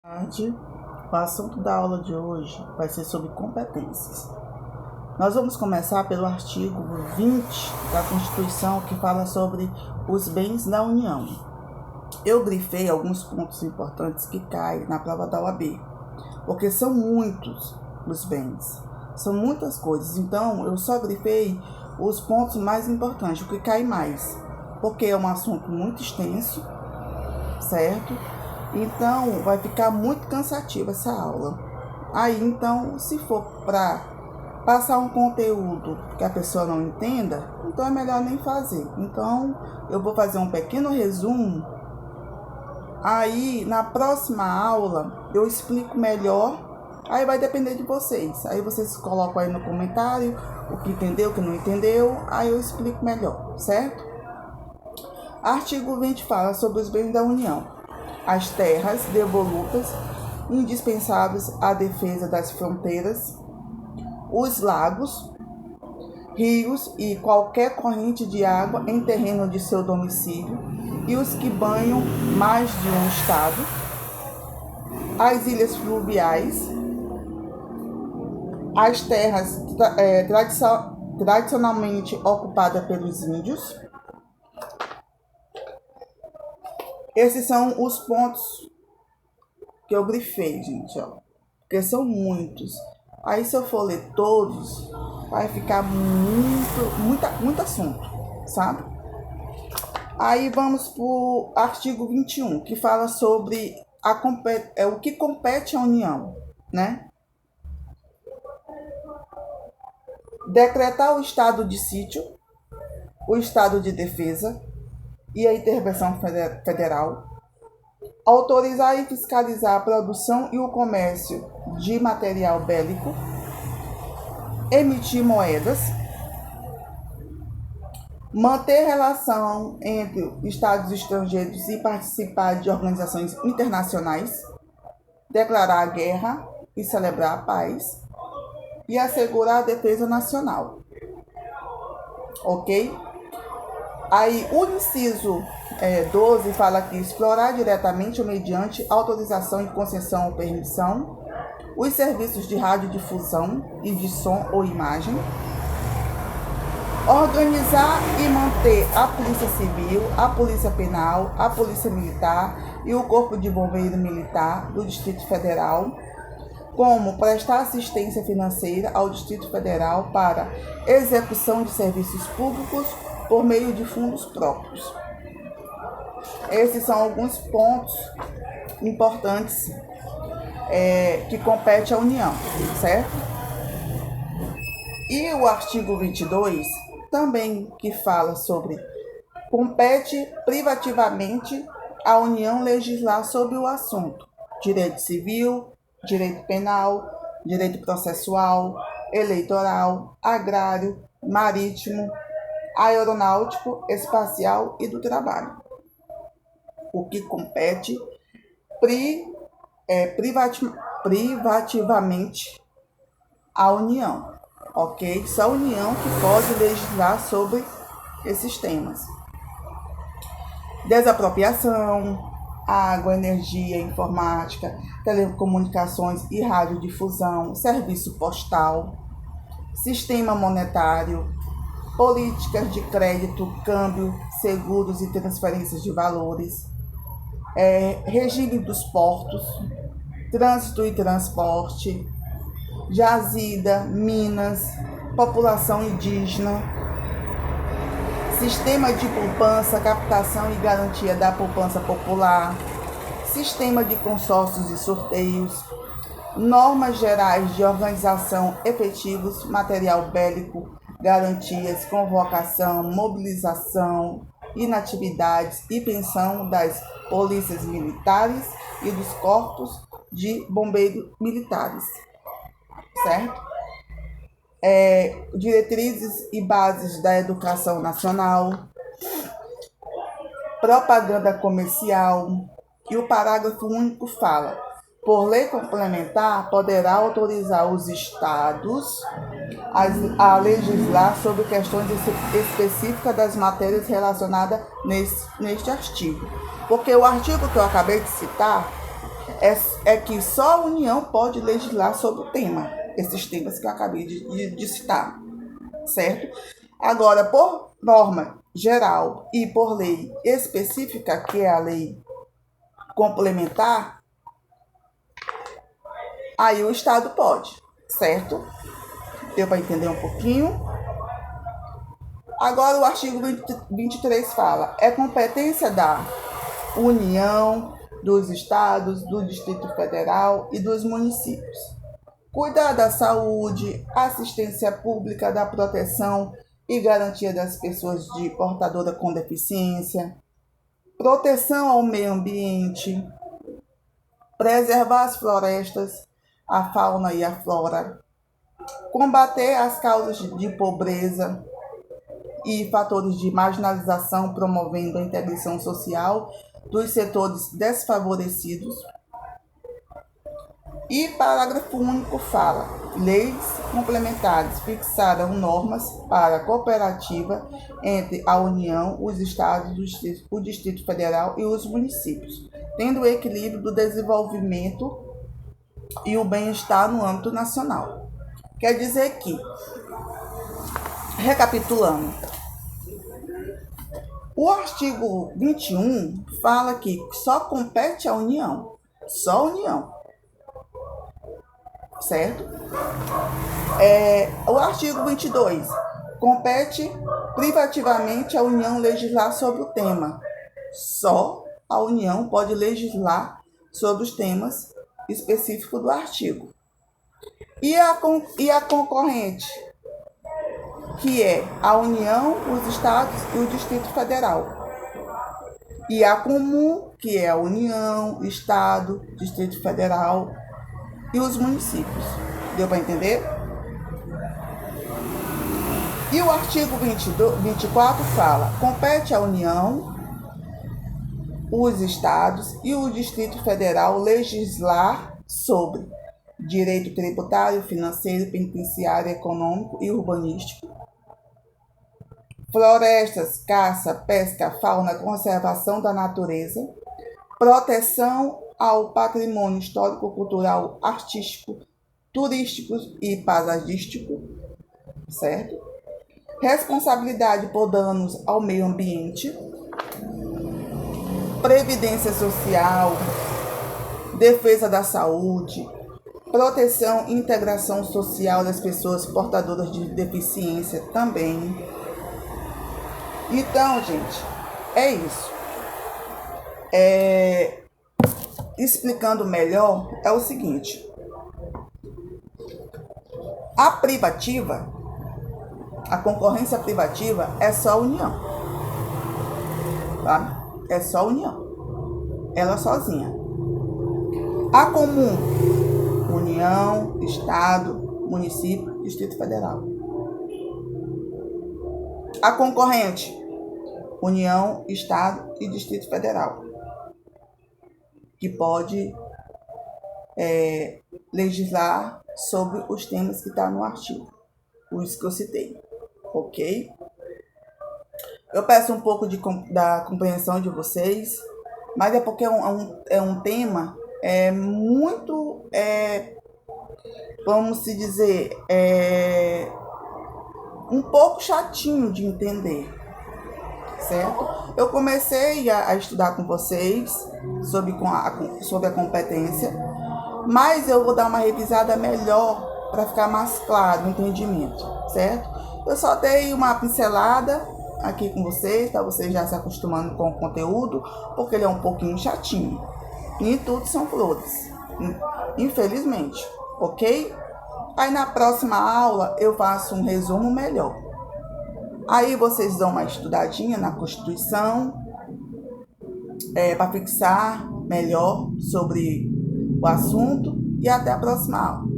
Tarde. O assunto da aula de hoje vai ser sobre competências. Nós vamos começar pelo artigo 20 da Constituição, que fala sobre os bens da União. Eu grifei alguns pontos importantes que caem na prova da OAB, porque são muitos os bens, são muitas coisas, então eu só grifei os pontos mais importantes, o que cai mais, porque é um assunto muito extenso, certo? Então vai ficar muito cansativa essa aula. Aí então, se for para passar um conteúdo que a pessoa não entenda, então é melhor nem fazer. Então eu vou fazer um pequeno resumo. Aí na próxima aula eu explico melhor. Aí vai depender de vocês. Aí vocês colocam aí no comentário o que entendeu, o que não entendeu. Aí eu explico melhor, certo? Artigo 20 fala sobre os bens da União. As terras devolutas, indispensáveis à defesa das fronteiras, os lagos, rios e qualquer corrente de água em terreno de seu domicílio e os que banham mais de um estado, as ilhas fluviais, as terras tradicionalmente ocupadas pelos índios. Esses são os pontos que eu grifei, gente, ó, porque são muitos. Aí se eu for ler todos, vai ficar muito assunto, sabe? Aí vamos pro artigo 21, que fala sobre o que compete à União, né? Decretar o estado de sítio, o estado de defesa e a intervenção federal, autorizar e fiscalizar a produção e o comércio de material bélico, emitir moedas, manter relação entre estados estrangeiros e participar de organizações internacionais, declarar a guerra e celebrar a paz, e assegurar a defesa nacional. Ok? Aí o inciso 12 fala que explorar diretamente ou mediante autorização e concessão ou permissão os serviços de radiodifusão e de som ou imagem, organizar e manter a Polícia Civil, a Polícia Penal, a Polícia Militar e o Corpo de Bombeiro Militar do Distrito Federal, como prestar assistência financeira ao Distrito Federal para execução de serviços públicos por meio de fundos próprios. Esses são alguns pontos importantes que compete à União, certo? E o artigo 22 também que fala sobre compete privativamente à União legislar sobre o assunto: direito civil, direito penal, direito processual, eleitoral, agrário, marítimo, aeronáutico, espacial e do trabalho. O que compete privativamente à União, ok? Só a União que pode legislar sobre esses temas. Desapropriação, água, energia, informática, telecomunicações e radiodifusão, serviço postal, sistema monetário, políticas de crédito, câmbio, seguros e transferências de valores, regime dos portos, trânsito e transporte, jazida, minas, população indígena, sistema de poupança, captação e garantia da poupança popular, sistema de consórcios e sorteios, normas gerais de organização efetivos, material bélico, garantias, convocação, mobilização, inatividades e pensão das polícias militares e dos corpos de bombeiros militares, certo? Diretrizes e bases da educação nacional, propaganda comercial, e o parágrafo único fala: por lei complementar, poderá autorizar os estados a legislar sobre questões específicas das matérias relacionadas neste artigo. Porque o artigo que eu acabei de citar é que só a União pode legislar sobre o tema, esses temas que eu acabei de citar, certo? Agora, por norma geral e por lei específica, que é a lei complementar, aí o Estado pode, certo? Deu para entender um pouquinho? Agora o artigo 23 fala, é competência da União, dos Estados, do Distrito Federal e dos municípios cuidar da saúde, assistência pública, da proteção e garantia das pessoas portadoras com deficiência, proteção ao meio ambiente, preservar as florestas, a fauna e a flora, combater as causas de pobreza e fatores de marginalização, promovendo a integração social dos setores desfavorecidos. E parágrafo único fala: leis complementares fixarão normas para a cooperativa entre a União, os Estados, o Distrito Federal e os municípios, tendo o equilíbrio do desenvolvimento e o bem-estar no âmbito nacional. Quer dizer que, recapitulando, o artigo 21 fala que só compete à União, só a União, certo? O artigo 22 compete privativamente à União legislar sobre o tema. Só a União pode legislar sobre os temas específicos do artigo. E a concorrente, que é a União, os Estados e o Distrito Federal. E a comum, que é a União, Estado, Distrito Federal e os municípios. Deu para entender? E o artigo 24 fala: compete à União, os Estados e o Distrito Federal legislar sobre direito tributário, financeiro, penitenciário, econômico e urbanístico, florestas, caça, pesca, fauna, conservação da natureza, proteção ao patrimônio histórico, cultural, artístico, turístico e paisagístico, certo? Responsabilidade por danos ao meio ambiente, previdência social, defesa da saúde, proteção e integração social das pessoas portadoras de deficiência também. Então, gente, é isso. Explicando melhor, é o seguinte: a privativa, a concorrência privativa é só a União, tá? É só a União, ela sozinha. A comum, União, Estado, município, Distrito Federal. A concorrente, União, Estado e Distrito Federal, que pode legislar sobre os temas que estão no artigo, os que eu citei, ok? Eu peço um pouco da compreensão de vocês, mas é porque é um tema muito, vamos se dizer, um pouco chatinho de entender, certo? Eu comecei a estudar com vocês sobre a competência, mas eu vou dar uma revisada melhor para ficar mais claro o entendimento, certo? Eu só dei uma pincelada aqui com vocês, para vocês já se acostumando com o conteúdo, porque ele é um pouquinho chatinho. Nem tudo são flores, infelizmente, ok? Aí na próxima aula eu faço um resumo melhor. Aí vocês dão uma estudadinha na Constituição, para fixar melhor sobre o assunto, e até a próxima aula.